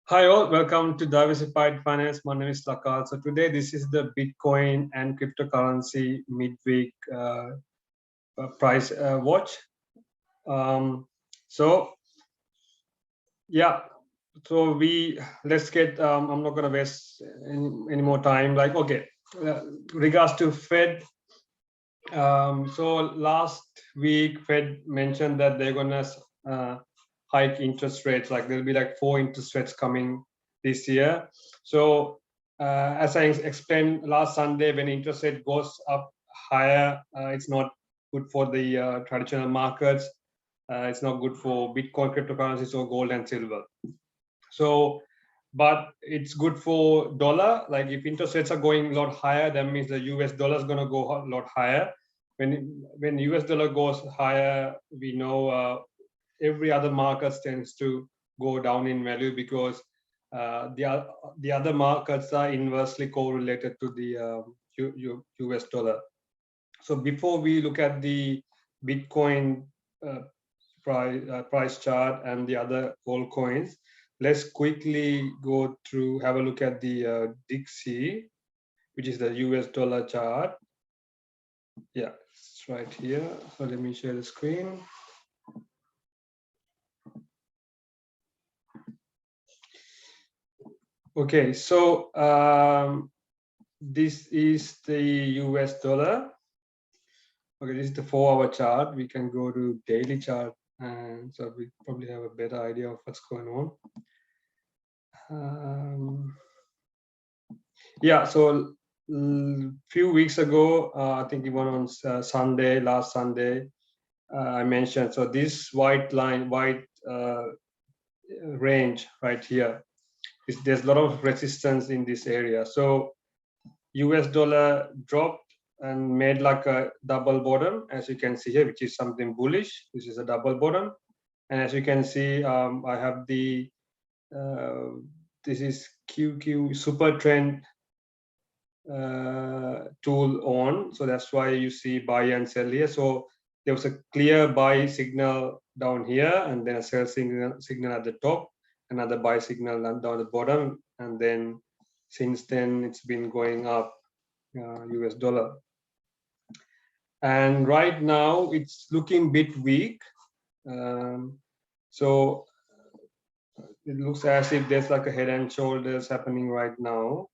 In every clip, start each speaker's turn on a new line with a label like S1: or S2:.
S1: Hi all, welcome to Diversified Finance. My name is Lakal. So today this is the Bitcoin and cryptocurrency midweek price watch. Um, so yeah, so let's get. I'm not gonna waste any more time. Regards to Fed. So last week Fed mentioned that they're gonna hike interest rates. Like there'll be like 4 interest rates coming this year. So as I explained last Sunday, when interest rate goes up higher, it's not good for the traditional markets. It's not good for Bitcoin, cryptocurrencies, or gold and silver. So, but it's good for dollar. Like if interest rates are going a lot higher, that means the US dollar is going to go a lot higher. When US dollar goes higher, we know every other market tends to go down in value because the other markets are inversely correlated to the US dollar. So before we look at the Bitcoin uh, price chart and the other altcoins, let's quickly go through, have a look at the Dixie, which is the US dollar chart. Yeah, it's right here. So let me share the screen. Okay, so this is the US dollar. Okay, this is the 4-hour chart. We can go to daily chart, and so we probably have a better idea of what's going on. Yeah, so few weeks ago, I think even on last Sunday, I mentioned, so this white line, white range right here, there's a lot of resistance in this area. So US dollar dropped and made like a double bottom, as you can see here, which is something bullish. This is a double bottom. And as you can see, I have this is QQ super trend tool on, so that's why you see buy and sell here. So there was a clear buy signal down here, and then a sell signal at the top, another buy signal down the bottom, and then since then it's been going up, US dollar. And right now it's looking a bit weak. So it looks as if there's like a head and shoulders happening right now,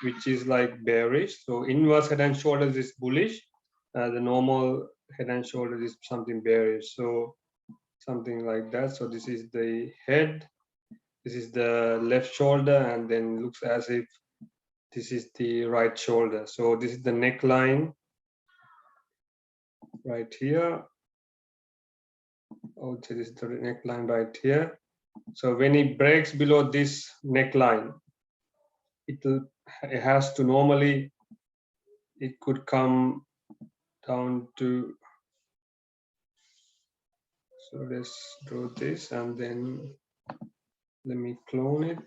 S1: which is like bearish. So inverse head and shoulders is bullish. The normal head and shoulders is something bearish. So something like that. So this is the head, this is the left shoulder, and then looks as if this is the right shoulder. So this is the neckline right here. Oh, this is the neckline right here. So when it breaks below this neckline, it has to normally, it could come down to, so let's draw this, and then let me clone it,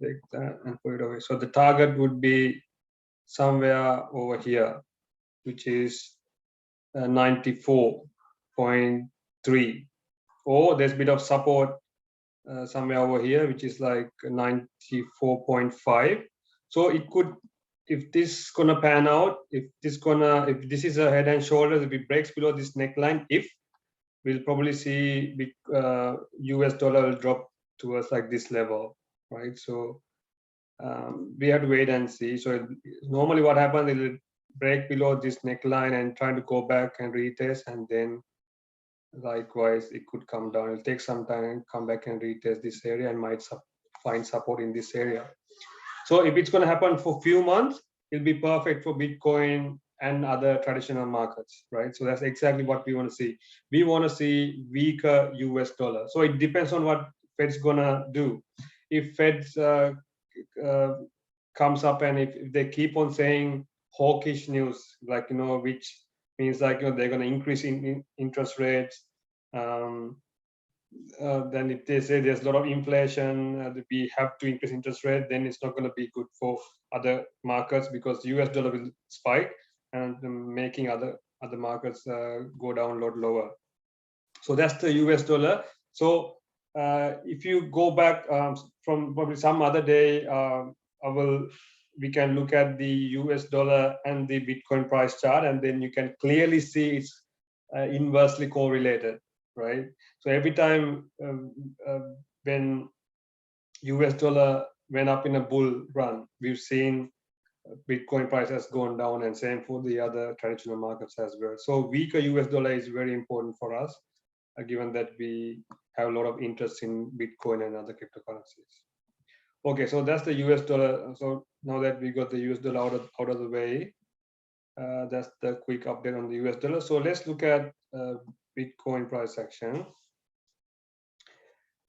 S1: take that and put it away. So the target would be somewhere over here, which is 94.3, or there's a bit of support somewhere over here, which is like 94.5. So it could, if this gonna pan out, if this is a head and shoulders, if it breaks below this neckline, we'll probably see US dollar will drop towards like this level, right? So we have to wait and see. So normally what happens, it will break below this neckline and trying to go back and retest, and then likewise it could come down. It'll take some time and come back and retest this area, and might find support in this area. So if it's going to happen for few months, it'll be perfect for Bitcoin and other traditional markets, right? So that's exactly what we want to see. We want to see weaker US dollar. So it depends on what Fed's gonna do. If Fed's comes up, and if they keep on saying hawkish news, like, which means like, they're going to increase in interest rates, then if they say there's a lot of inflation, we have to increase interest rate, then it's not going to be good for other markets, because US dollar will spike and making other markets go down a lot lower. So that's the US dollar. So if you go back from probably some other day, we can look at the US dollar and the Bitcoin price chart, and then you can clearly see it's inversely correlated, right? So every time when US dollar went up in a bull run, we've seen Bitcoin price has gone down, and same for the other traditional markets as well. So weaker US dollar is very important for us, given that we have a lot of interest in Bitcoin and other cryptocurrencies. Okay, so that's the US dollar. So now that we got the US dollar out of the way, that's the quick update on the US dollar. So let's look at Bitcoin price action.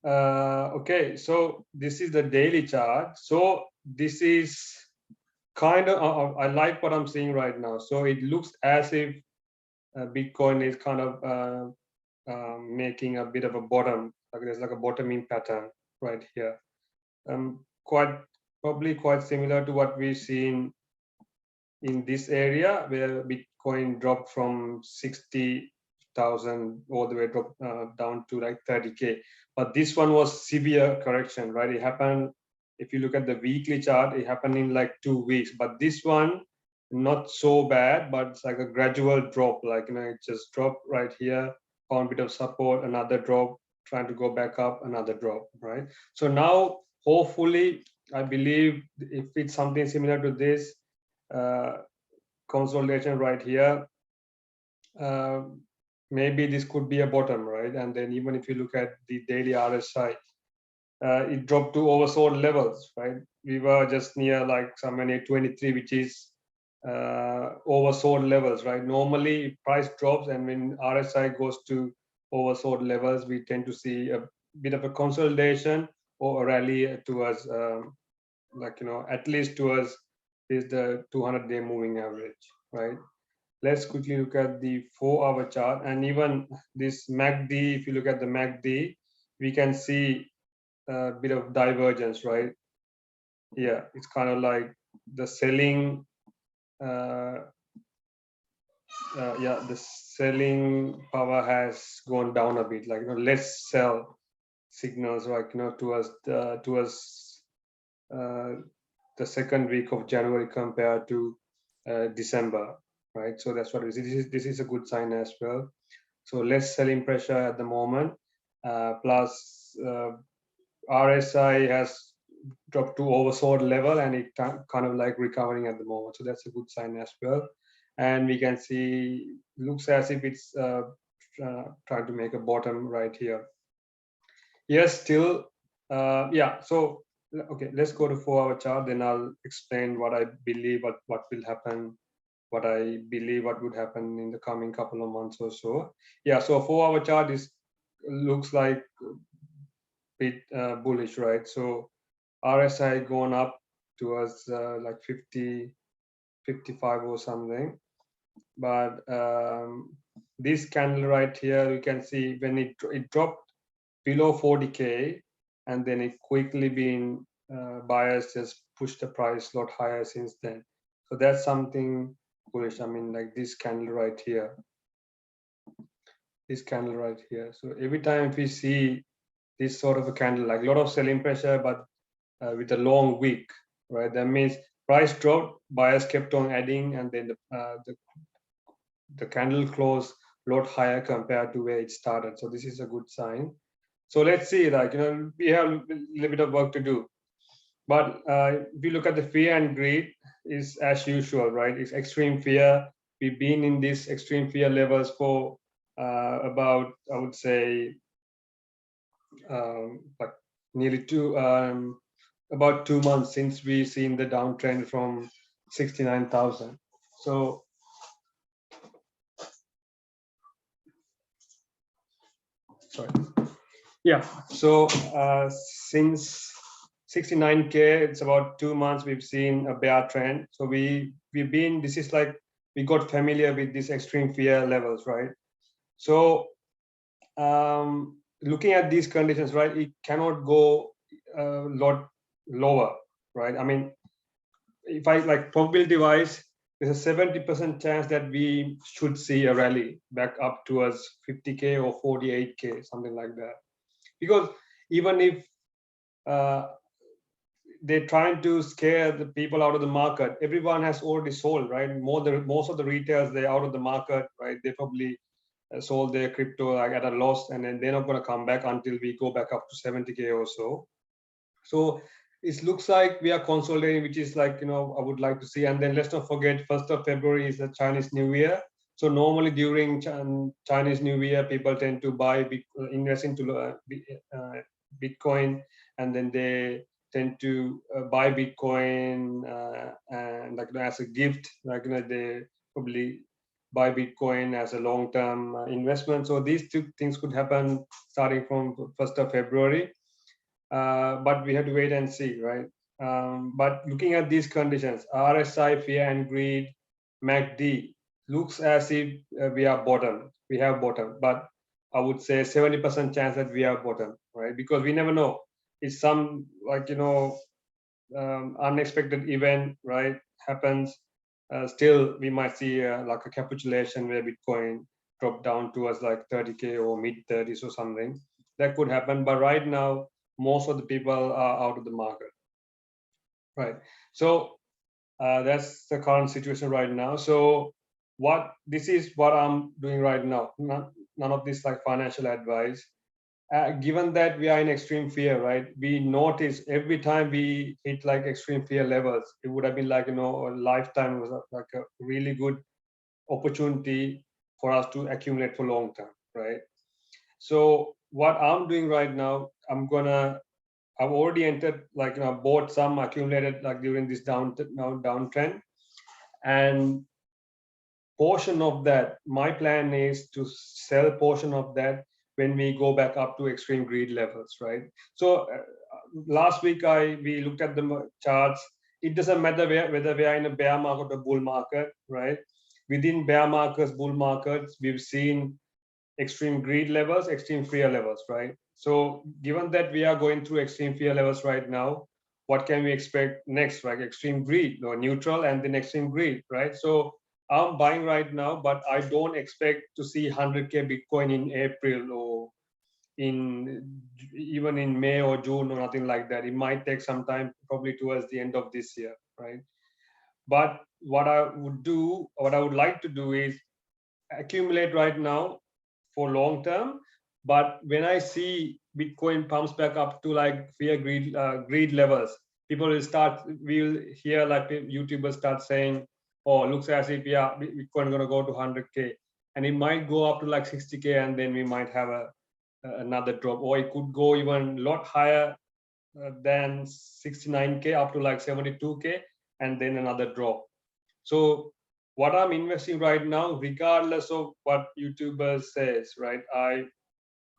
S1: Okay, so this is the daily chart. So this is kind of, I like what I'm seeing right now. So it looks as if Bitcoin is kind of making a bit of a bottom, like there's like a bottoming pattern right here. Probably quite similar to what we've seen in this area, where Bitcoin dropped from 60,000 all the way down to like 30K. But this one was severe correction, right? It happened, if you look at the weekly chart, it happened in like 2 weeks. But this one, not so bad, but it's like a gradual drop, like, it just dropped right here, found a bit of support, another drop, trying to go back up, another drop, right? So now, hopefully, I believe if it's something similar to this, consolidation right here, maybe this could be a bottom, right? And then even if you look at the daily RSI, it dropped to oversold levels, right? We were just near like somewhere near 23, which is oversold levels, right? Normally price drops, and when RSI goes to oversold levels, we tend to see a bit of a consolidation or a rally towards at least towards is the 200-day moving average, right? Let's quickly look at the 4-hour chart, and even this MACD. If you look at the MACD, we can see a bit of divergence, right? Yeah, it's kind of like the selling. The selling power has gone down a bit, like less sell signals, like towards the second week of January compared to December, right? So that's what it is. This is a good sign as well. So less selling pressure at the moment, plus RSI has dropped to oversold level, and it kind of like recovering at the moment. So that's a good sign as well. And we can see, looks as if it's trying to make a bottom right here. Yes, still, yeah. So okay, let's go to 4-hour chart. Then I'll explain what I believe, what will happen, what I believe what would happen in the coming couple of months or so. Yeah. So 4-hour chart looks like a bit bullish, right? So RSI going up towards like 50, 55 or something. But this candle right here, you can see when it dropped below 40K, and then it quickly been buyers just pushed the price a lot higher since then. So that's something bullish. I mean, like this candle right here, this candle right here. So every time we see this sort of a candle, like a lot of selling pressure, but with a long wick, right? That means price dropped, buyers kept on adding, and then the candle closed a lot higher compared to where it started. So this is a good sign. So let's see, like, we have a little bit of work to do. But if you look at the fear and greed, is as usual, right? It's extreme fear. We've been in these extreme fear levels for about, I would say, like nearly about 2 months since we've seen the downtrend from 69,000. So sorry. Yeah. So since 69K, it's about 2 months we've seen a bear trend. So we've been, this is like, we got familiar with these extreme fear levels, right? So looking at these conditions, right, it cannot go a lot lower, right? I mean, if I like probability wise, there's a 70% chance that we should see a rally back up towards 50K or 48K, something like that. Because even if they're trying to scare the people out of the market, everyone has already sold, right? Most of the retailers, they're out of the market, right? They probably sold their crypto like at a loss, and then they're not going to come back until we go back up to 70K or so. So it looks like we are consolidating, which is like, I would like to see. And then let's not forget, 1st of February is the Chinese New Year. So normally during Chinese New Year, people tend to invest into Bitcoin, and then they tend to buy Bitcoin and like as a gift, like they probably buy Bitcoin as a long-term investment. So these two things could happen starting from 1st of February. But we have to wait and see, right? But looking at these conditions, RSI, fear and greed, MACD, looks as if we have bottom, but I would say 70% chance that we have bottom, right? Because we never know. It's some like, unexpected event, right, happens. Still, we might see like a capitulation where Bitcoin drop down towards like 30K or mid 30s or something. That could happen. But right now, most of the people are out of the market, right? So that's the current situation right now. So this is what I'm doing right now. None of this like financial advice. Given that we are in extreme fear, right? We notice every time we hit like extreme fear levels, it would have been like, a lifetime was like a really good opportunity for us to accumulate for long term, right? So what I'm doing right now, I've already entered, like, bought some, accumulated like during this downtrend, and portion of that, my plan is to sell portion of that when we go back up to extreme greed levels, right? So last week we looked at the charts. It doesn't matter whether we are in a bear market or bull market, right? Within bear markets, bull markets, we've seen extreme greed levels, extreme fear levels, right? So given that we are going through extreme fear levels right now, what can we expect next? Like extreme greed or neutral and then extreme greed, right? So I'm buying right now, but I don't expect to see 100K Bitcoin in April or even in May or June or nothing like that. It might take some time, probably towards the end of this year, right? But what I would like to do is accumulate right now for long term. But when I see Bitcoin pumps back up to like fear greed levels, people we'll hear like YouTubers start saying, oh, looks as if Bitcoin gonna go to 100K, and it might go up to like 60K, and then we might have another drop, or it could go even a lot higher than 69K up to like 72K, and then another drop. So what I'm investing right now, regardless of what YouTubers says, right? I'm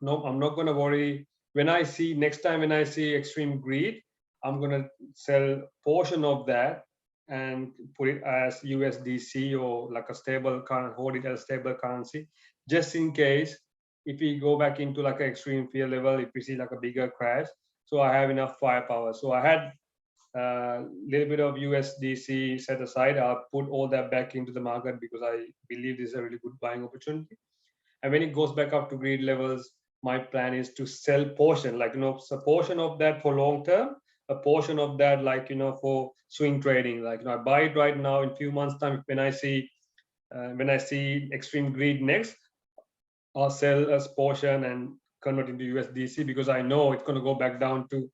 S1: not gonna worry. Next time when I see extreme greed, I'm gonna sell portion of that and put it as USDC or like a stable currency, hold it as a stable currency, just in case if we go back into like an extreme fear level, if we see like a bigger crash. So I have enough firepower. So I had a little bit of USDC set aside. I'll put all that back into the market because I believe this is a really good buying opportunity. And when it goes back up to greed levels, my plan is to sell portion, like, a portion of that for long term, a portion of that, like, for swing trading. Like, I buy it right now. In few months time, when I see extreme greed next, I'll sell a portion and convert into USDC because I know it's going to go back down to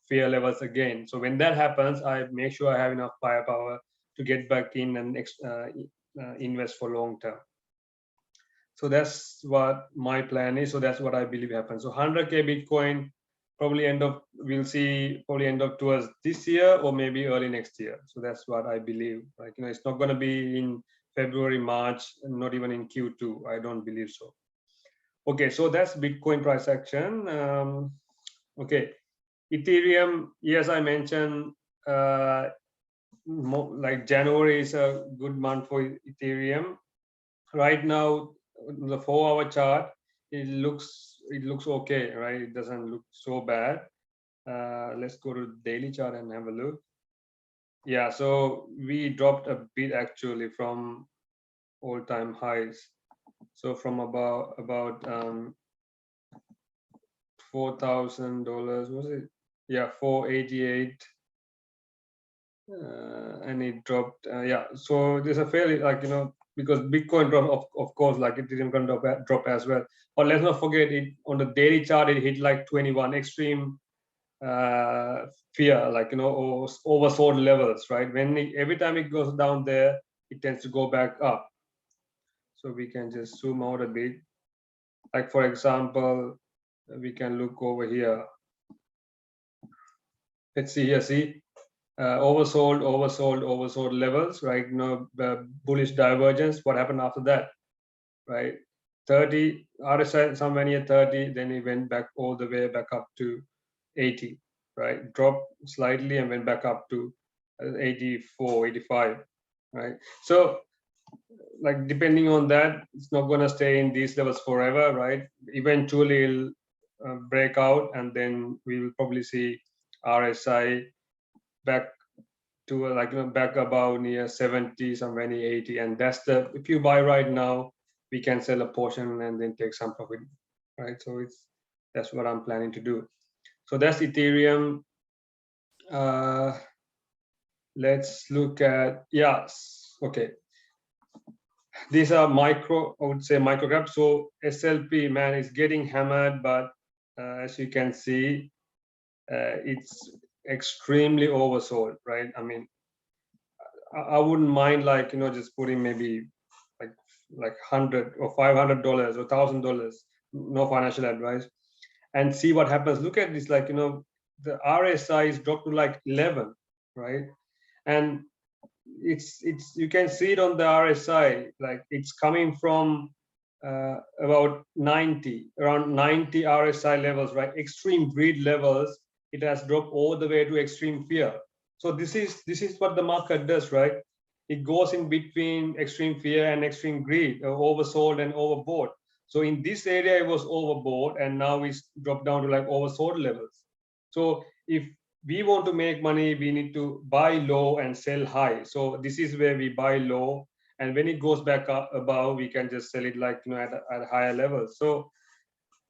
S1: fear levels again. So when that happens, I make sure I have enough firepower to get back in and invest for long term. So that's what my plan is. So that's what I believe happens. So 100K Bitcoin probably we'll see probably end up towards this year or maybe early next year. So that's what I believe. Like, it's not going to be in February, March, not even in Q2. I don't believe so. Okay, so that's Bitcoin price action. Okay, Ethereum, yes, I mentioned like January is a good month for Ethereum. Right now, the 4-hour chart, it looks okay, right? It doesn't look so bad. Let's go to the daily chart and have a look. Yeah, so we dropped a bit actually from all-time highs. So from about $4,000, was it? Yeah, 488, and it dropped. Yeah, so there's a fairly, like, because Bitcoin dropped, of course, like Ethereum can drop as well. But let's not forget, it on the daily chart it hit like 21 extreme fear, like, or oversold levels, right? When every time it goes down there, it tends to go back up. So we can just zoom out a bit. Like, for example, we can look over here. Let's see here. See, oversold levels, right? Bullish divergence. What happened after that, right? 30 RSI somewhere near 30, then it went back all the way back up to 80, right? Dropped slightly and went back up to 84, 85, right? So, like, depending on that, it's not going to stay in these levels forever, right? Eventually it'll break out, and then we will probably see RSI back to back above near 70, somewhere near 80, and that's the, if you buy right now, we can sell a portion and then take some profit, right? So that's what I'm planning to do. So that's Ethereum. Let's look at, yes, okay, these are micro, I would say micro cap. So SLP, man, is getting hammered, but as you can see, it's extremely oversold, right? I mean, I wouldn't mind, like, just putting maybe like $100 or $500 or $1,000, no financial advice, and see what happens. Look at this, like, the RSI is dropped to like 11, right? And it's you can see it on the RSI, like it's coming from about 90, around 90 RSI levels, right? Extreme greed levels. It has dropped all the way to extreme fear. So this is what the market does, right? It goes in between extreme fear and extreme greed, oversold and overbought. So in this area it was overbought, and now it's dropped down to like oversold levels. So if we want to make money, we need to buy low and sell high. So this is where we buy low, and when it goes back up above, we can just sell it, like, at higher levels. So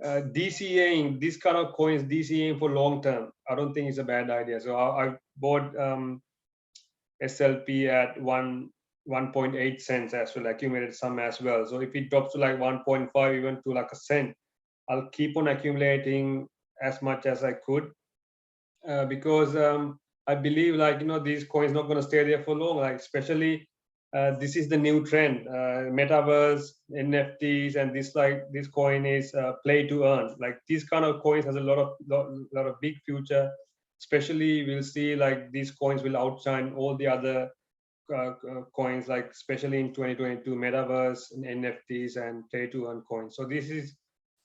S1: DCAing this kind of coins, DCAing for long term, I don't think it's a bad idea. So I bought SLP at 1.8 cents as well, accumulated some as well. So if it drops to like 1.5, even to like a cent, I'll keep on accumulating as much as I could, because I believe, like, these coins not going to stay there for long, like, especially this is the new trend, metaverse, NFTs, and this coin is play to earn. Like, these kind of coins has a lot of big future. Especially we'll see, like, these coins will outshine all the other coins, like especially in 2022, metaverse and NFTs and play to earn coins. So this is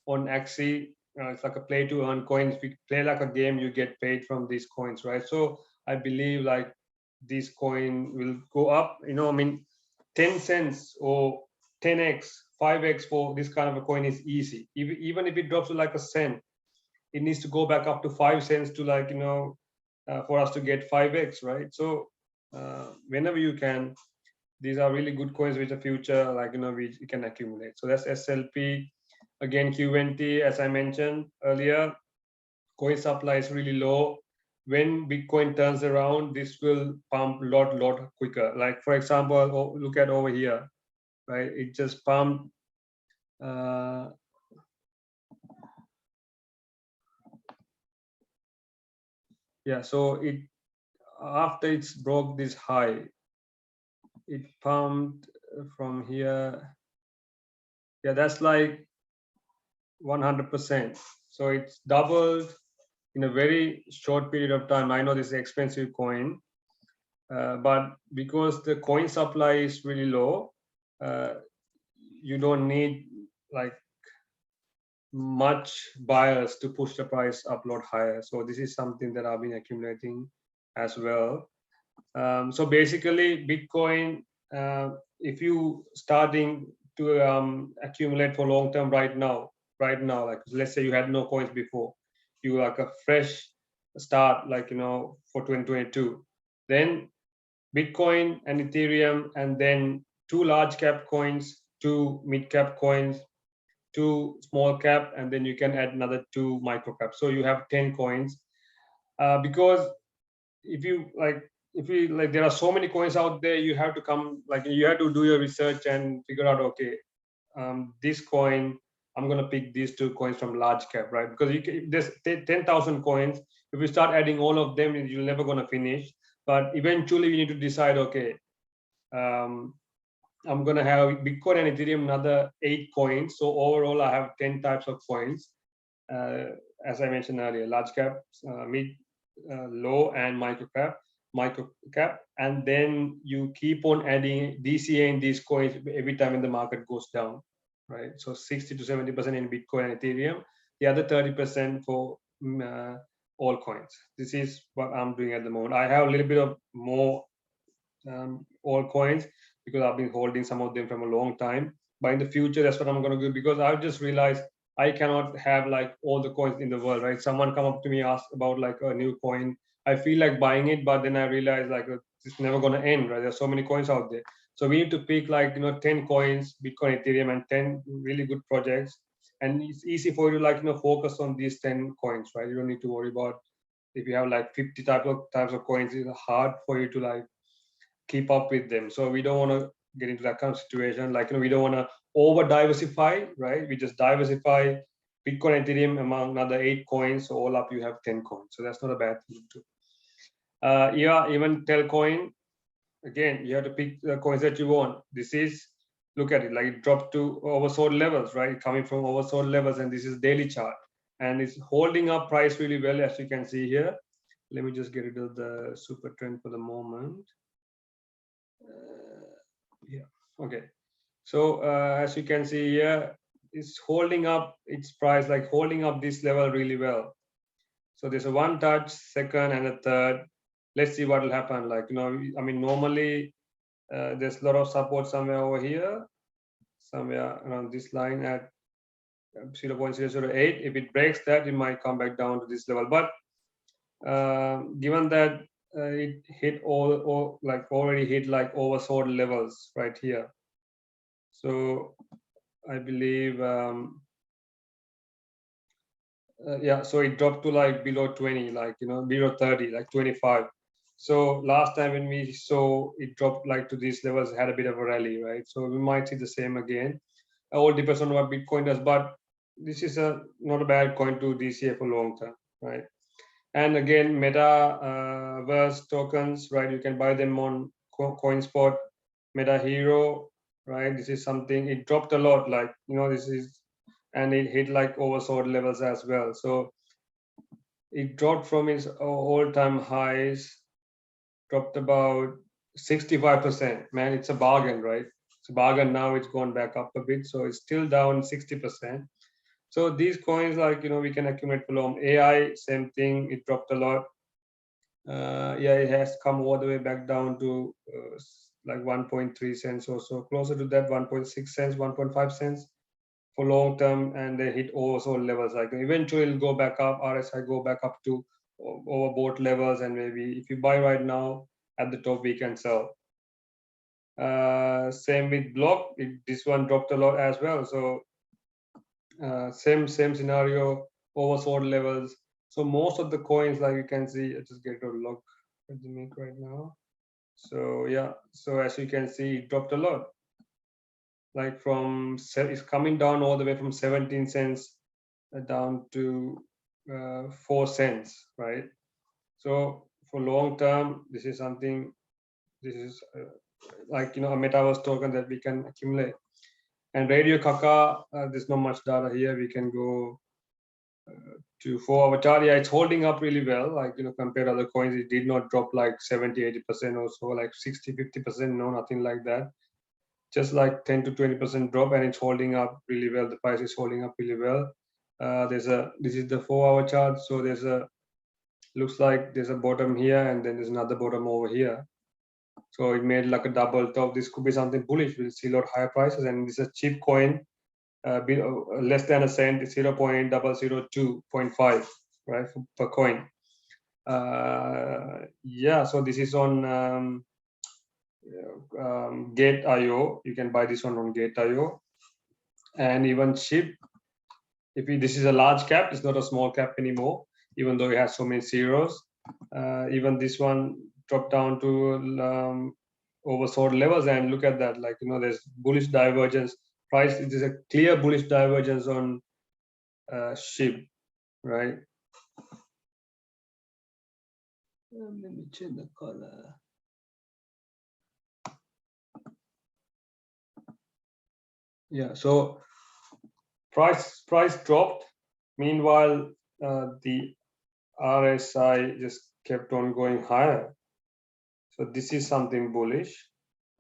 S1: on Axie. It's like a play to earn coins. If you play like a game, you get paid from these coins, right? So I believe, like, this coin will go up, I mean, 10 cents or 10x, 5x for this kind of a coin is easy. Even if it drops to like a cent, it needs to go back up to 5 cents to, like, for us to get 5x, right? So whenever you can, these are really good coins with a future, like, we can accumulate. So that's SLP. Again, QNT, as I mentioned earlier, coin supply is really low. When Bitcoin turns around, this will pump lot quicker. Like, for example, look at over here, right? It just pumped yeah, so it, after it's broke this high, it pumped from here. Yeah, that's like 100%. So it's doubled in a very short period of time. I know this is an expensive coin, but because the coin supply is really low, you don't need like much buyers to push the price up a lot higher. So this is something that I've been accumulating as well. So basically, Bitcoin, if you starting to accumulate for long term right now, like, let's say you had no coins before, you like a fresh start, like, for 2022, then Bitcoin and Ethereum, and then 2 large cap coins, 2 mid cap coins, 2 small cap, and then you can add another 2 micro cap. So you have 10 coins. Because if you like, there are so many coins out there, you have to come, like, you have to do your research and figure out, okay, this coin, I'm going to pick these 2 coins from large cap, right? Because you can, there's 10,000 coins. If you start adding all of them, you're never going to finish. But eventually we need to decide, okay, I'm going to have Bitcoin and Ethereum, another 8 coins. So overall, I have 10 types of coins. As I mentioned earlier, large cap, mid, low, and micro cap. And then you keep on adding DCA in these coins every time when the market goes down, right? So 60 to 70% in Bitcoin and Ethereum, the other 30% for all coins. This is what I'm doing at the moment. I have a little bit of more all coins because I've been holding some of them from a long time. But in the future, that's what I'm going to do, because I've just realized I cannot have like all the coins in the world, right? Someone come up to me, ask about like a new coin. I feel like buying it, but then I realize like it's never going to end, right? There's so many coins out there. So we need to pick like, 10 coins, Bitcoin, Ethereum, and 10 really good projects. And it's easy for you to like, focus on these 10 coins, right? You don't need to worry about if you have like 50 types of coins. It's hard for you to like keep up with them. So we don't want to get into that kind of situation. Like, we don't want to over diversify, right? We just diversify Bitcoin, Ethereum among another 8 coins. So all up you have 10 coins. So that's not a bad thing to do. Yeah, even Telcoin, again, you have to pick the coins that you want. This is, look at it, like it dropped to oversold levels, right? Coming from oversold levels, and this is daily chart. And it's holding up price really well, as you can see here. Let me just get rid of the super trend for the moment. Yeah, okay. So as you can see here, it's holding up its price, like holding up this level really well. So there's a 1 touch, second, and a third. Let's see what will happen. Like, I mean, normally there's a lot of support somewhere over here, somewhere around this line at 0.008. If it breaks that, it might come back down to this level. But given that it hit all like already hit like oversold levels right here, so I believe yeah, so it dropped to like below 20, like below 30, like 25. So last time when we saw it dropped like to these levels, had a bit of a rally, right? So we might see the same again. It all depends on what Bitcoin does, but this is not a bad coin to DCA for long term, right? And again, metaverse tokens, right? You can buy them on CoinSpot, Meta Hero, right? This is something, it dropped a lot, like, this is, and it hit like oversold levels as well. So it dropped from its all-time highs, dropped about 65%. Man, it's a bargain, right? It's a bargain now. It's gone back up a bit, so it's still down 60%. So these coins, like, we can accumulate for long. AI, same thing. It dropped a lot. Yeah, it has come all the way back down to like 1.3 cents or so, closer to that, 1.6 cents, 1.5 cents for long term, and they hit oversold levels. Like eventually it'll go back up, RSI go back up to overbought levels, and maybe if you buy right now at the top, we can sell. Same with Block, this one dropped a lot as well. So same scenario, oversold levels. So most of the coins, like you can see, I just get a look at the make right now. So yeah, so as you can see, it dropped a lot. Like it's coming down all the way from 17 cents down to 4 cents, right? So for long term, this is something, this is like, a metaverse token that we can accumulate. And Radio Kaka, there's not much data here. We can go to 4-hour chart. Yeah, it's holding up really well. Like, compared to other coins, it did not drop like 70, 80% or so, like 60, 50%, no, nothing like that. Just like 10 to 20% drop, and it's holding up really well. The price is holding up really well. This is the 4-hour chart. So looks like there's a bottom here, and then there's another bottom over here. So it made like a double top. This could be something bullish. We'll see a lot higher prices, and this is a cheap coin, less than a cent, 0.002.5, right, per coin. Yeah, so this is on Gate.io. You can buy this one on Gate.io, and even SHIB, this is a large cap, it's not a small cap anymore, even though it has so many zeros. Even this one dropped down to oversold levels, and look at that, like, there's bullish divergence. Price, it is a clear bullish divergence on SHIB, right? Let me change the color. Yeah, so price dropped. Meanwhile, the RSI just kept on going higher. So this is something bullish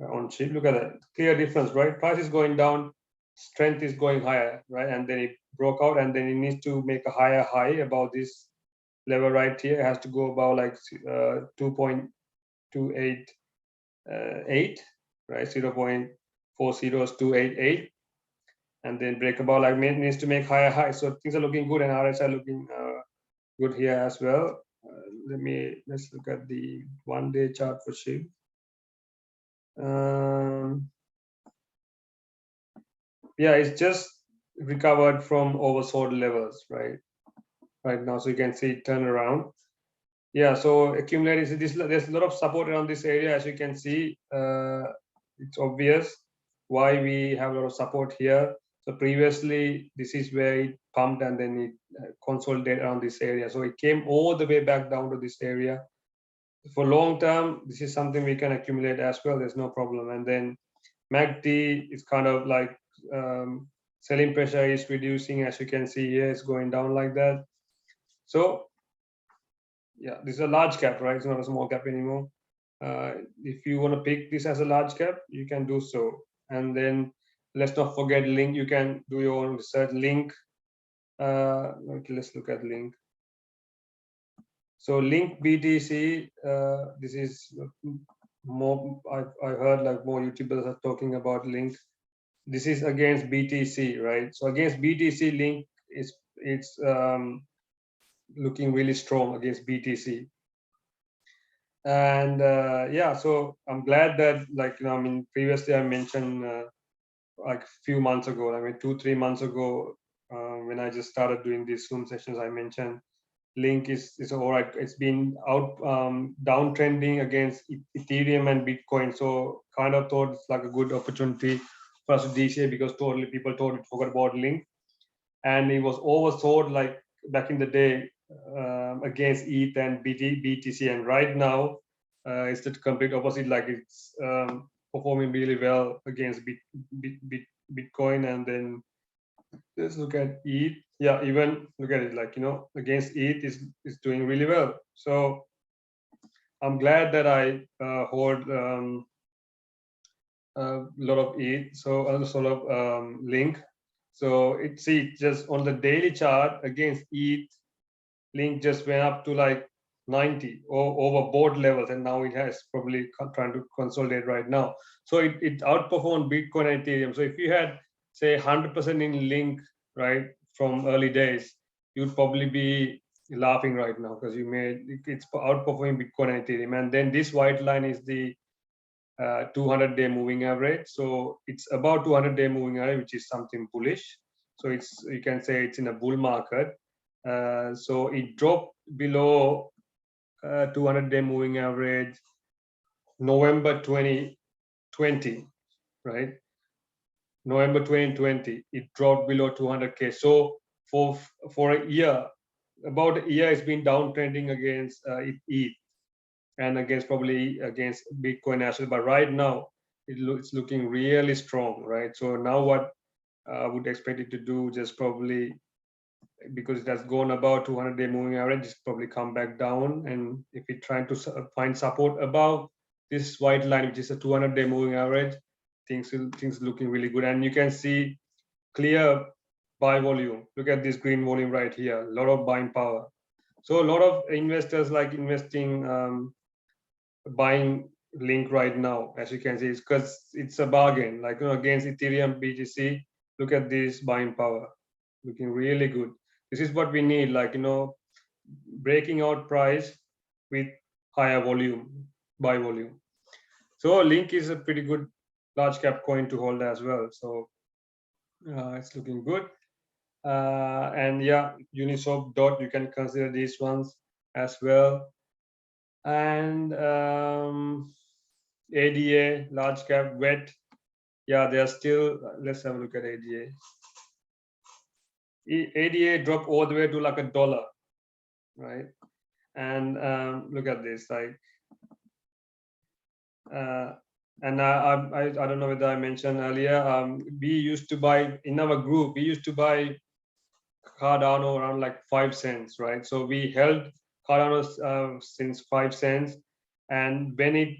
S1: on SHIB. Look at that, clear difference, right? Price is going down, strength is going higher, right? And then it broke out, and then it needs to make a higher high above this level right here. It has to go about like 2.288, right? 0.40288, and then break about like needs to make higher high. So things are looking good, and RSI looking good here as well. Let's look at the 1-day chart for SHIB. Yeah, it's just recovered from oversold levels right now, so you can see it turn around. Yeah, so accumulated, there's a lot of support around this area, as you can see. It's obvious why we have a lot of support here. So previously this is where it pumped, and then it consolidated around this area, so it came all the way back down to this area. For long term, this is something we can accumulate as well, there's no problem. And then MACD is kind of like selling pressure is reducing, as you can see here, it's going down like that. So yeah, this is a large cap, right? It's not a small cap anymore. If you want to pick this as a large cap, you can do so. And then let's not forget Link. You can do your own research. Link. Okay, let's look at Link. So Link BTC. This is more. I heard like more YouTubers are talking about Link. This is against BTC, right? So against BTC, Link it's looking really strong against BTC. And yeah, so I'm glad that, like, I mean, previously I mentioned like a few months ago, I mean 2-3 months ago, when I just started doing these Zoom sessions, I mentioned Link is all right. It's been out downtrending against Ethereum and Bitcoin, so kind of thought it's like a good opportunity for us to DCA, because people totally forgot about Link, and it was oversold like back in the day against ETH and BTC, and right now it's the complete opposite. Like it's performing really well against Bitcoin. And then let's look at ETH. Yeah, even look at it, like, against ETH is doing really well. So I'm glad that I hold a lot of ETH, so a lot of Link. So see, just on the daily chart against ETH, Link just went up to like 90 or over board levels, and now it has probably trying to consolidate right now. So it outperformed Bitcoin and Ethereum. So if you had, say, 100% in Link, right, from early days, you'd probably be laughing right now, because it's outperforming Bitcoin and Ethereum. And then this white line is the 200-day moving average. So it's about 200-day moving average, which is something bullish. So you can say it's in a bull market. So it dropped below 200-day moving average November 2020, right? November 2020, it dropped below 200K. So for a year, about a year, it's been downtrending against ETH and probably against Bitcoin as well. But right now, it's looking really strong, right? So now what I would expect it to do, just probably, because it has gone about 200-day moving average, just probably come back down. And if we're trying to find support above this white line, which is a 200-day moving average, things looking really good. And you can see clear buy volume. Look at this green volume right here, a lot of buying power. So a lot of investors like investing, buying Link right now, as you can see, it's because it's a bargain, like, against Ethereum, BTC. Look at this buying power, looking really good. This is what we need, like, breaking out price with higher volume, buy volume. So Link is a pretty good large cap coin to hold as well. So it's looking good. And yeah, Uniswap dot, you can consider these ones as well. And ADA, large cap, wet. Yeah, they are still. Let's have a look at ADA. ADA dropped all the way to like $1, right? And look at this, like, and I don't know whether I mentioned earlier. We used to buy in our group. We used to buy Cardano around like 5 cents, right? So we held Cardano since 5 cents, and when it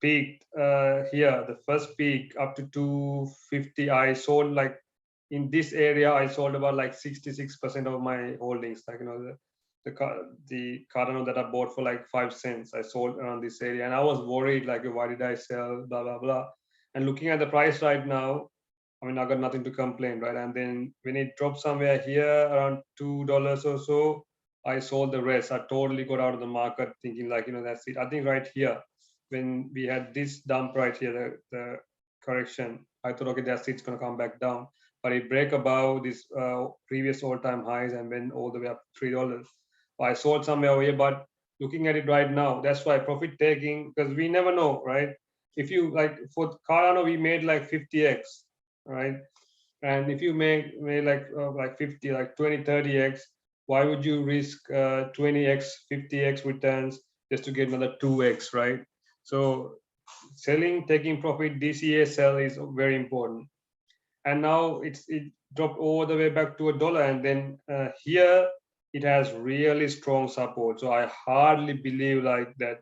S1: peaked here, the first peak up to 250, I sold like in this area. I sold about like 66% of my holdings, like the Cardano that I bought for like 5 cents. I sold around this area, and I was worried like, why did I sell? Blah blah blah. And looking at the price right now, I mean, I got nothing to complain, right? And then when it dropped somewhere here around $2 or so, I sold the rest. I totally got out of the market thinking like, that's it. I think right here, when we had this dump right here, the correction, I thought, okay, that's it, it's going to come back down. But it break above this previous all-time highs and went all the way up to $3. I sold somewhere over here, but looking at it right now, that's why profit taking, because we never know, right? If you like for Cardano, we made like 50x, right? And if you make like 50, like 20, 30x, why would you risk 20x, 50x returns just to get another 2x, right? So selling, taking profit, DCA sell is very important. And now it dropped all the way back to $1, and then here it has really strong support. So I hardly believe like that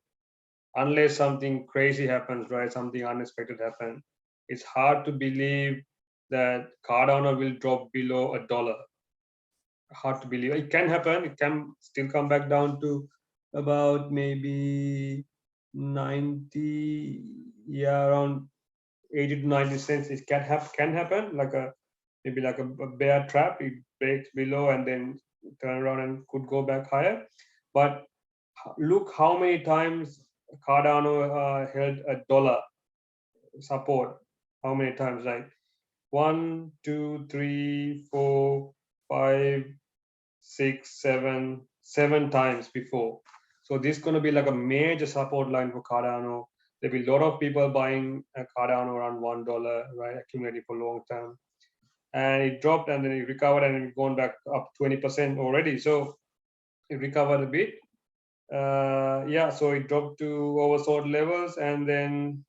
S1: unless something crazy happens, right? Something unexpected happens. It's hard to believe that Cardano will drop below $1. Hard to believe. It can happen. It can still come back down to about maybe 90, yeah, around 80 to 90 cents. It can happen like maybe like a bear trap. It breaks below and then turn around and could go back higher. But look how many times Cardano held $1 support. How many times? Like 1, 2, 3, 4, 5, 6, 7, 7 times before. So this is going to be like a major support line for Cardano. There'll be a lot of people buying Cardano around $1, right? Accumulating for long term. And it dropped and then it recovered and it gone back up 20% already. So it recovered a bit. Yeah, so it dropped to oversold levels, and then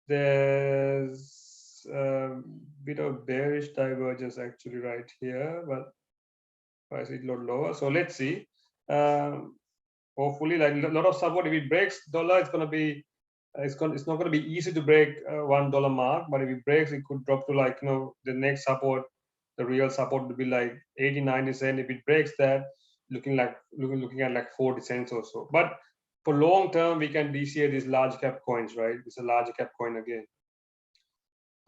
S1: there's a bit of bearish divergence actually right here, but price is a lot lower. So let's see. Hopefully, like a lot of support. If it breaks $1, it's gonna be it's not going to be easy to break $1 mark, but if it breaks, it could drop to like the next support, the real support would be like 80, 90 cents. If it breaks that, looking at like 40 cents or so. But for long term, we can DCA these large cap coins, right? It's a large cap coin again.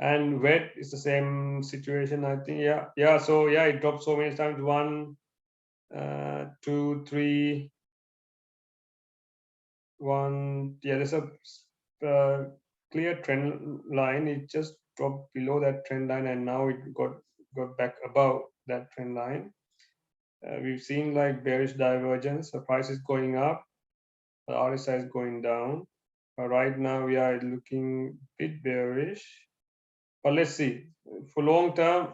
S1: And WED is the same situation, I think. Yeah. So yeah, it dropped so many times. 1, 2, 3. 1. Yeah, there's a clear trend line. It just dropped below that trend line, and now it got back above that trend line. We've seen like bearish divergence. The price is going up, the RSI is going down. Right now we are looking a bit bearish, but let's see. For long term,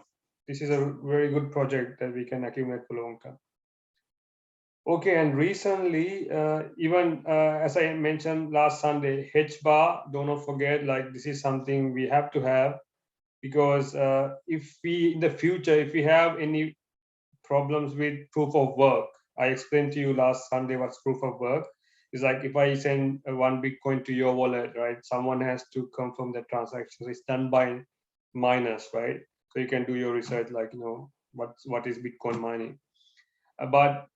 S1: this is a very good project that we can accumulate for long term. Okay, and recently, even as I mentioned last Sunday, H bar, do not forget, like this is something we have to have, because if we, in the future, if we have any problems with proof of work, I explained to you last Sunday what's proof of work. It's like if I send 1 Bitcoin to your wallet, right, someone has to confirm the transaction. So it's done by miners, right? So you can do your research, like, what is Bitcoin mining. But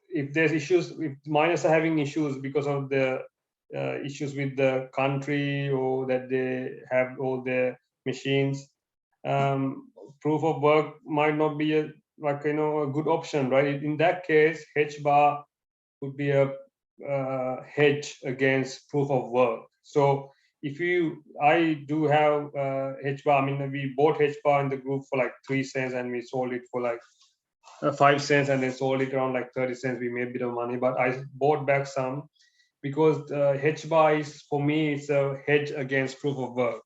S1: if there's issues, if miners are having issues because of the issues with the country, or that they have all their machines, proof of work might not be a good option, right? In that case, H bar would be a hedge against proof of work. So I do have HBAR. I mean, we bought HBAR in the group for like 3 cents, and we sold it for like 5 cents, and then sold it around like 30 cents. We made a bit of money, but I bought back some because HBAR is, for me, it's a hedge against proof of work,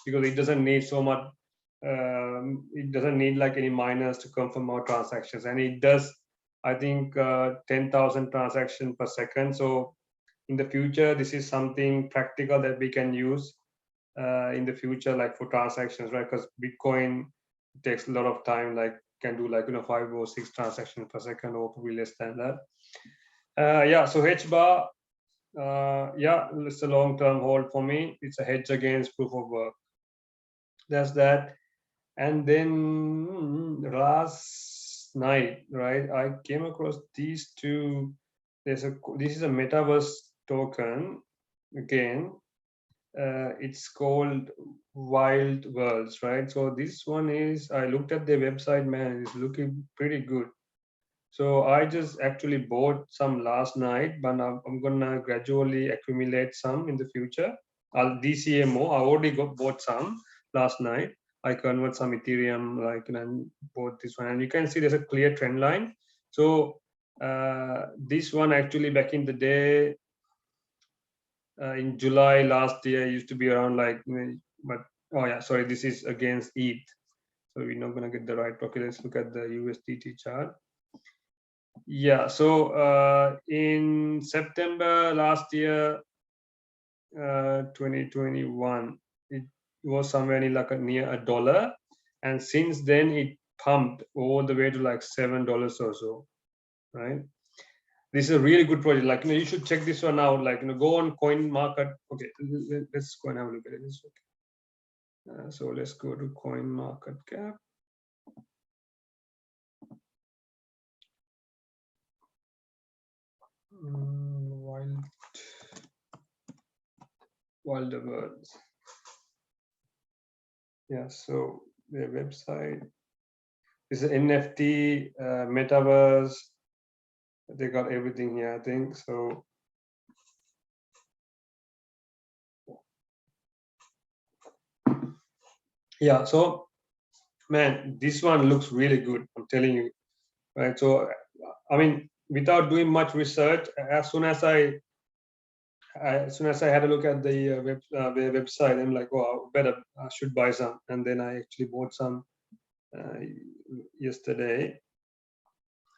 S1: because it doesn't need so much. It doesn't need like any miners to confirm our transactions, and it does, I think, 10,000 transactions per second. So in the future, this is something practical that we can use in the future, like for transactions, right? Because Bitcoin takes a lot of time, like can do like 5 or 6 transactions per second, or probably less than that. Yeah, so HBAR, yeah, it's a long-term hold for me. It's a hedge against proof of work. That's that. And then last night, right, I came across these two. This is a metaverse token again. It's called Wild Worlds, right? So this one is, I looked at their website, man, it's looking pretty good. So I just actually bought some last night, but I'm gonna gradually accumulate some in the future. I'll DCA more. I already bought some last night. I convert some Ethereum, like, and bought this one, and you can see there's a clear trend line. So this one actually back in the day, in July last year, used to be around like, but oh yeah, sorry, this is against ETH, so we're not gonna get the right. Okay, let's look at the USDT chart. Yeah, so in September last year, 2021, it was somewhere in like near $1, and since then it pumped all the way to like $7 or so, right? This is a really good project. Like, you should check this one out. Like, go on Coin Market. Okay, let's go and have a look at it. Okay. So let's go to Coin Market Cap. Wild Words. Yeah, so their website. This is NFT, metaverse. They got everything here, I think. So yeah, so man, this one looks really good. I'm telling you, right? So I mean, without doing much research, as soon as I had a look at the website, I'm like, oh, I should buy some, and then I actually bought some yesterday.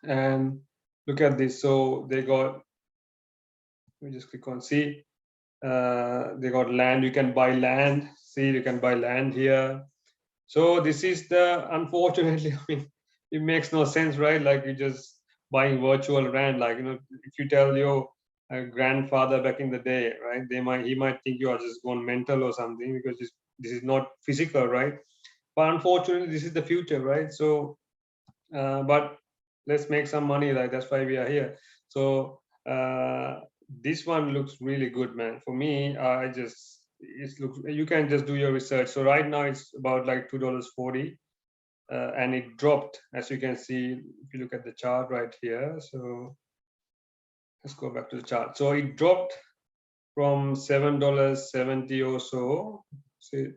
S1: And look at this. So they got. Let me just click on see. They got land. You can buy land. See, you can buy land here. So this is the, unfortunately, I mean, it makes no sense, right? Like, you just buying virtual land. Like, if you tell your grandfather back in the day, right, he might think you are just gone mental or something, because this is not physical, right? But unfortunately, this is the future, right? So, but let's make some money. Like, that's why we are here. So this one looks really good, man. For me, you can just do your research. So right now it's about like $2.40, and it dropped, as you can see if you look at the chart right here. So let's go back to the chart. So it dropped from $7.70 or so. See,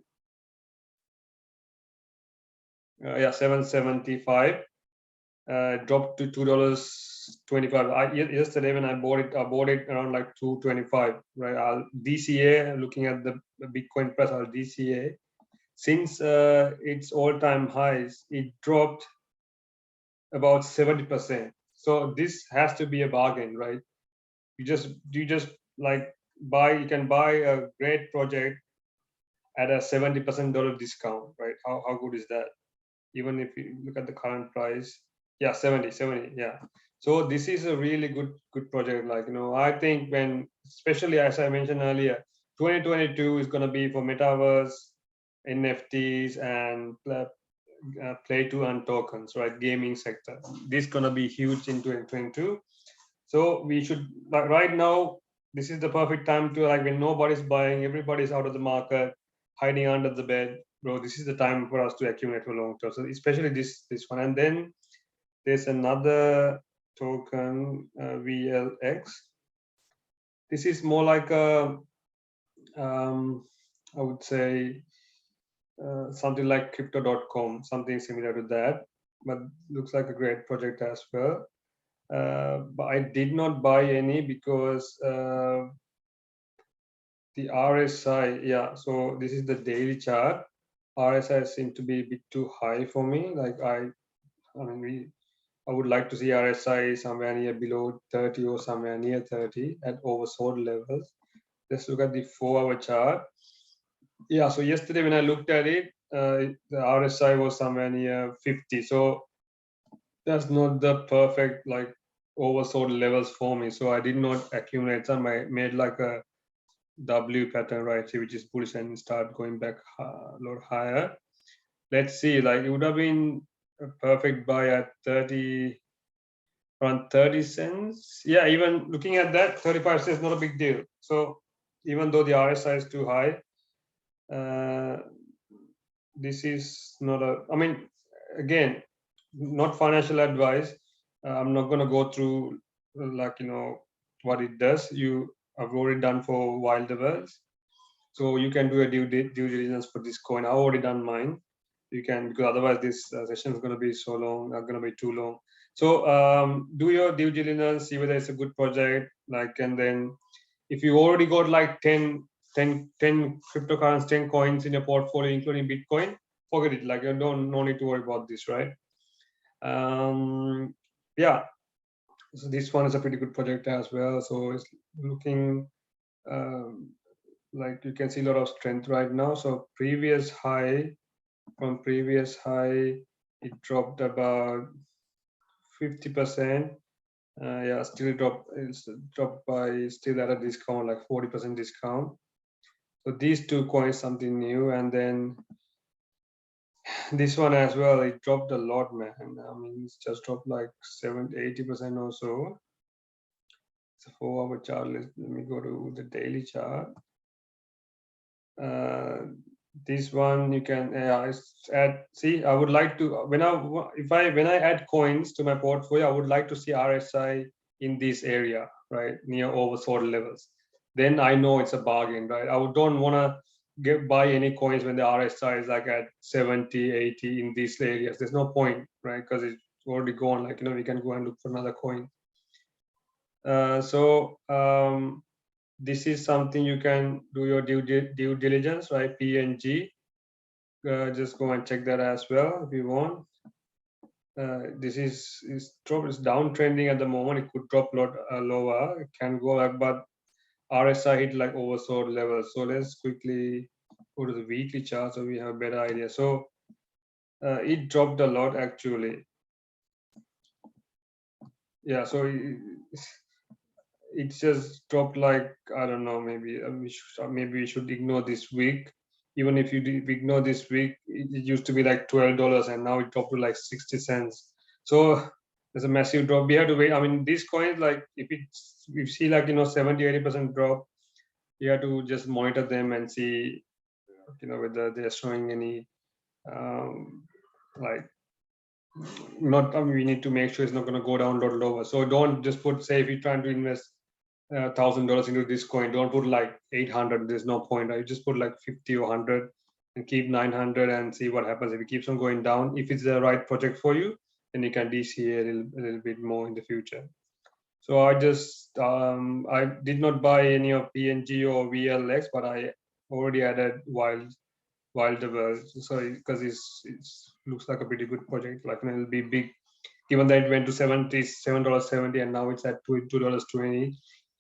S1: yeah, 7.75. Dropped to $2.25. Yesterday when I bought it around like 2.25, right? I'll DCA, looking at the Bitcoin price, I'll DCA. Since its all-time highs, it dropped about 70%. So this has to be a bargain, right? You just like you can buy a great project at a 70% dollar discount, right? How good is that? Even if you look at the current price, yeah, 70, yeah. So this is a really good project. Like, I think, especially as I mentioned earlier, 2022 is going to be for metaverse, NFTs, and play to earn tokens, right? Gaming sector. This is going to be huge in 2022. So we should, like, right now, this is the perfect time to, like, when nobody's buying, everybody's out of the market, hiding under the bed, bro, this is the time for us to accumulate for long term. So especially this one. And then there's another token, VLX. This is more like a I would say something like crypto.com, something similar to that, but looks like a great project as well. But I did not buy any because the RSI, yeah, so this is the daily chart. RSI seemed to be a bit too high for me. Like I mean, I would like to see RSI somewhere near below 30 or somewhere near 30 at oversold levels. Let's look at the 4-hour chart. Yeah, so yesterday when I looked at it, the RSI was somewhere near 50. So that's not the perfect like oversold levels for me. So I did not accumulate some. I made like a W pattern right here, which is bullish and start going back a lot higher. Let's see, like it would have been a perfect buy at 30, around 30 cents. Yeah, even looking at that, 35 cents not a big deal. So even though the RSI is too high, this is not a, I mean, again, not financial advice. I'm not going to go through like, what it does. I've already done for Wild Worlds. So you can do a due diligence for this coin. I've already done mine. You can, because otherwise this session is going to be so long, not going to be too long. So do your due diligence, see whether it's a good project, like, and then if you already got like 10 cryptocurrencies, 10 coins in your portfolio, including Bitcoin, forget it. Like you no need to worry about this, right? Yeah. So this one is a pretty good project as well. So it's looking like you can see a lot of strength right now. So from previous high, it dropped about 50%. Yeah, still it's dropped by still at a discount, like 40% discount. So these two coins something new, and then this one as well, it dropped a lot, man. I mean, it's just dropped like 80% or so. It's a 4-hour chart. Let me go to the daily chart. This one you can add. See, I would like to when I add coins to my portfolio, I would like to see RSI in this area, right, near oversold levels. Then I know it's a bargain, right? I don't want to buy any coins when the RSI is like at 70, 80 in these areas. There's no point, right? Because it's already gone. Like we can go and look for another coin. This is something you can do your due diligence, right? PNG. Just go and check that as well if you want. This is downtrending at the moment. It could drop a lot lower. It can go up, but RSI hit like oversold levels. So let's quickly go to the weekly chart so we have a better idea. So it dropped a lot actually. Yeah, so it just dropped like, I don't know, maybe we should ignore this week. Even if you ignore this week, it used to be like $12 and now it dropped to like 60 cents. So there's a massive drop. We have to wait. I mean, these coins, like if we see like 70-80% drop, you have to just monitor them and see whether they're showing any like not. I mean, we need to make sure it's not going to go down a lot lower. So don't just put, say, if you're trying to invest $1,000 into this coin, don't put like 800. There's no point. I just put like 50 or 100 and keep 900 and see what happens. If it keeps on going down, if it's the right project for you, then you can DCA a little bit more in the future. So I just I did not buy any of PNG or VLX, but I already added Wild World. Sorry, because it looks like a pretty good project. Like it'll be big, given that it went to $77.70 and now it's at $2.20.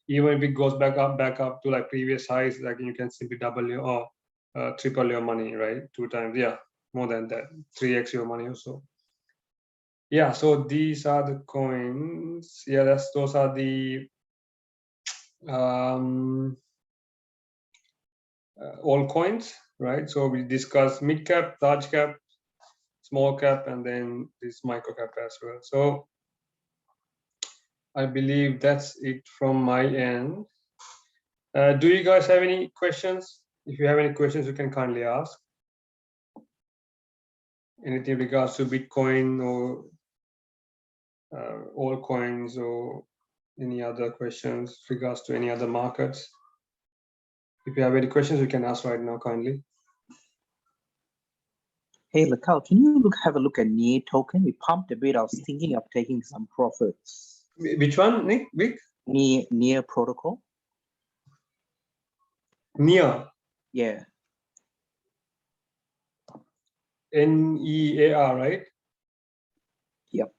S1: Even if it goes back up to like previous highs, like you can simply double your or triple your money, right? 2 times, yeah, more than that, 3x your money or so. Yeah, so these are the coins. Yeah, those are the all coins, right? So we discussed mid cap, large cap, small cap, and then this micro cap as well. So I believe that's it from my end. Do you guys have any questions? If you have any questions, you can kindly ask. Anything in regards to Bitcoin or all coins or any other questions regards to any other markets? If you have any questions, you can ask right now kindly.
S2: Hey, Lakal, can you have a look at NIA token? We pumped a bit. I was thinking of taking some profits.
S1: Which one, Nick? Vic?
S2: NIA protocol?
S1: NEAR.
S2: Yeah.
S1: NEAR, right?
S2: Yep.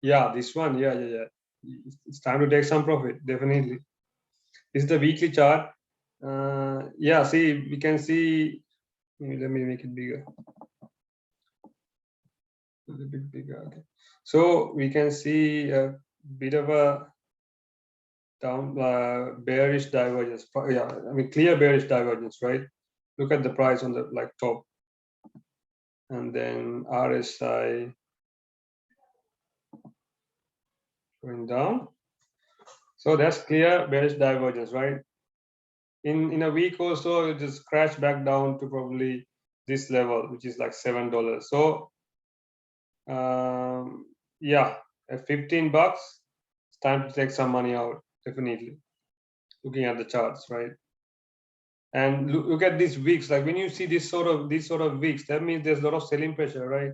S1: Yeah, this one. Yeah. It's time to take some profit, definitely. This is the weekly chart. Yeah, see, we can see. Let me make it bigger. A little bit bigger. Okay. So we can see a bit of a down bearish divergence. Yeah, I mean clear bearish divergence, right? Look at the price on the top, and then RSI going down. So that's clear bearish divergence, right? In a week or so, it just crash back down to probably this level, which is like $7. So yeah, at $15, it's time to take some money out, definitely. Looking at the charts, right? And look at these wicks. Like when you see these sort of wicks, that means there's a lot of selling pressure, right?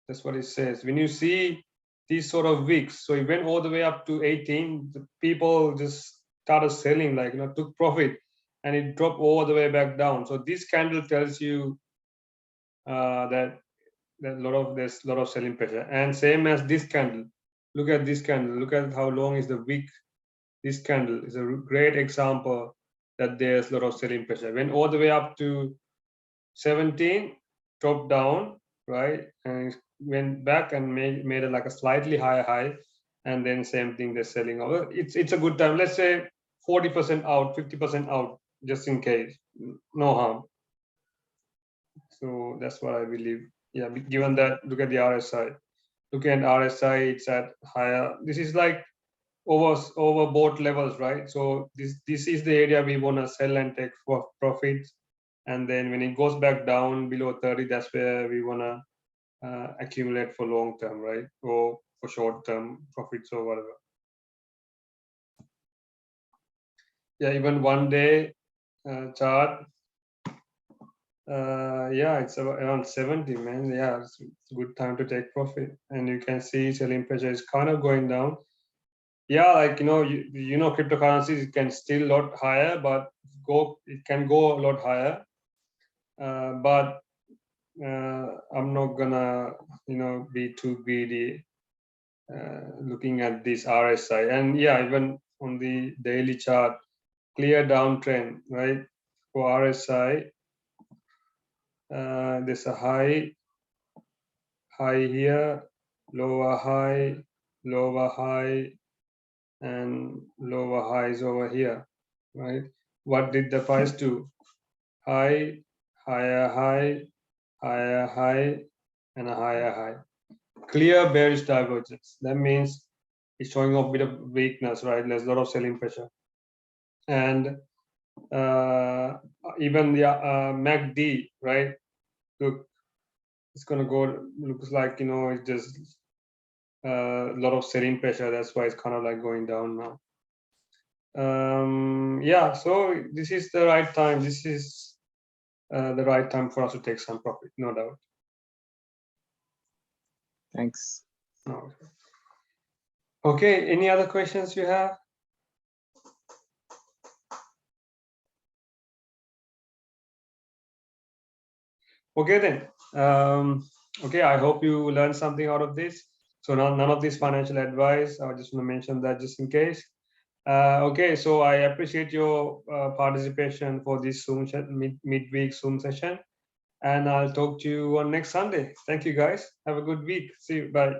S1: That's what it says. When you see these sort of wicks, so it went all the way up to 18, the people just started selling, like took profit, and it dropped all the way back down. So this candle tells you that there's a lot of selling pressure. And same as this candle. Look at this candle. Look at how long is the wick. This candle is a great example that there's a lot of selling pressure. Went all the way up to 17, dropped down, right, and went back and made it like a slightly higher high, and then same thing, they're selling over. It's a good time. Let's say 40% out, 50% out, just in case. No harm. So that's what I believe. Yeah, given that, look at the RSI. Look at RSI, it's at higher. This is like overbought levels, right? So this is the area we want to sell and take for profits. And then when it goes back down below 30, that's where we want to accumulate for long term, right? Or for short term profits or whatever. Yeah, even 1 day chart. Yeah, it's around 70, man. Yeah, it's a good time to take profit. And you can see selling pressure is kind of going down. Yeah, like cryptocurrencies can still a lot higher, but it can go a lot higher. But I'm not gonna be too greedy looking at this RSI. And yeah, even on the daily chart, clear downtrend, right? For RSI, there's a high here, lower high, and lower highs over here, right? What did the price do? High, higher high, higher high, and a higher high. Clear bearish divergence. That means it's showing off a bit of weakness, right? There's a lot of selling pressure. And even the MACD, right? Look, it's gonna go, looks like, it's just a lot of selling pressure. That's why it's kind of like going down now. Yeah, so this is the right time. This is the right time for us to take some profit, no doubt.
S2: Thanks.
S1: Okay, any other questions you have? Okay then. Okay, I hope you learned something out of this. So none of this financial advice. I just want to mention that just in case. Okay, so I appreciate your participation for this Zoom midweek Zoom session, and I'll talk to you on next Sunday. Thank you, guys. Have a good week. See you. Bye.